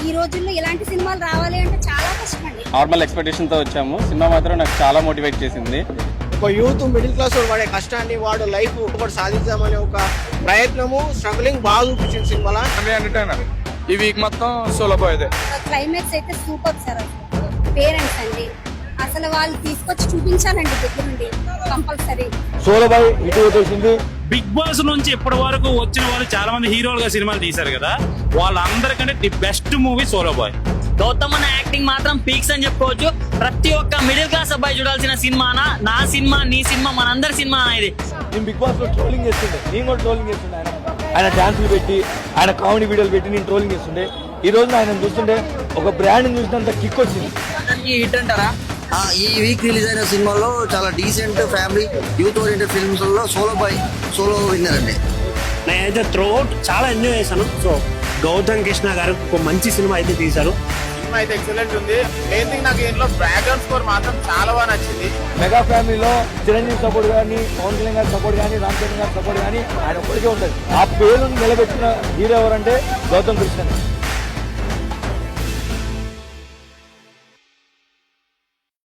ఈ రోజుల్లో ఇలాంటి సినిమాలు రావాలి అంటే చాలా కష్టం అండి. నార్మల్ ఎక్స్పెక్టేషన్ తో వచ్చాము. సినిమా మాత్రం నాకు చాలా మోటివేట్ చేసింది. ఒక యూత్ మిడిల్ క్లాస్ వాడే కష్టాన్ని వాడు లైఫ్ ఒకటి సాధించామనే ఒక ప్రయత్నము స్ట్రగ్లింగ్ బాగా చూపించింది సినిమాలో. ఎంటర్టైనర్ ఈ వీక్ మొత్తం సోలో బాయ్. క్లైమాక్స్ అయితే సూపర్ సార్. పేరెంట్స్ అండి అసలు వాళ్ళు తీసుకొచ్చి చూపించాలండి దగ్గరుండి కంపల్సరీ. సోలో బాయ్ ఇటు వచ్చేసింది. బిగ్ బాస్ నుంచి ఇప్పటి వరకు వచ్చిన వాళ్ళు చాలా మంది హీరోలుగా సినిమాలు తీశారు కదా, వాళ్ళందరికంటే the best movie solo boy. Gautham అన్న యాక్టింగ్ మాత్రం పీక్స్ అని చెప్పుకోవచ్చు. ప్రతి ఒక్క మిడిల్ క్లాస్ అబ్బాయి చూడాల్సిన సినిమానా, నా సినిమా నీ సినిమా మనందరి సినిమా ఇది. నేను బిగ్ బాస్ లో ట్రోలింగ్ చేస్తుండే, నేను కూడా ట్రోలింగ్ చేస్తుండే. ఆయన డాన్సులు పెట్టి ఆయన కామెడీ వీడియోలు పెట్టి నేను ట్రోలింగ్ చేస్తుండే. ఈ రోజు ఆయన చూస్తుంటే ఒక బ్రాండ్ చూసినంత కిక్ వచ్చింది. హిట్ అంటారా? ఈ వీక్ రిలీజ్ అయిన సినిమాలో చాలా decent family youth oriented films లో సోలో విన్నర్ అండి. నేనైతే త్రూఅవుట్ చాలా ఎంజాయ్ చేశాను. సో గౌతమ్ కృష్ణ గారు ఒక మంచి సినిమా అయితే తీశారు. సినిమా అయితే ఎక్సలెంట్ ఉంది. మెయిన్ థింగ్ నాకు దీంట్లో బ్యాక్గ్రౌండ్ స్కోర్ మాత్రం చాలా బాగా నచ్చింది. మెగా ఫ్యామిలీలో చిరంజీవి సపోర్ట్ కానీ, పవన్ కళ్యాణ్ గారి సపోర్ట్ కానీ, రామ్ చరణ్ గారి సపోర్ట్ కానీ ఆయన ఒక్కడికే ఉంటుంది. ఆ పేరును నిలబెట్టిన హీరో ఎవరంటే గౌతమ్ కృష్ణ.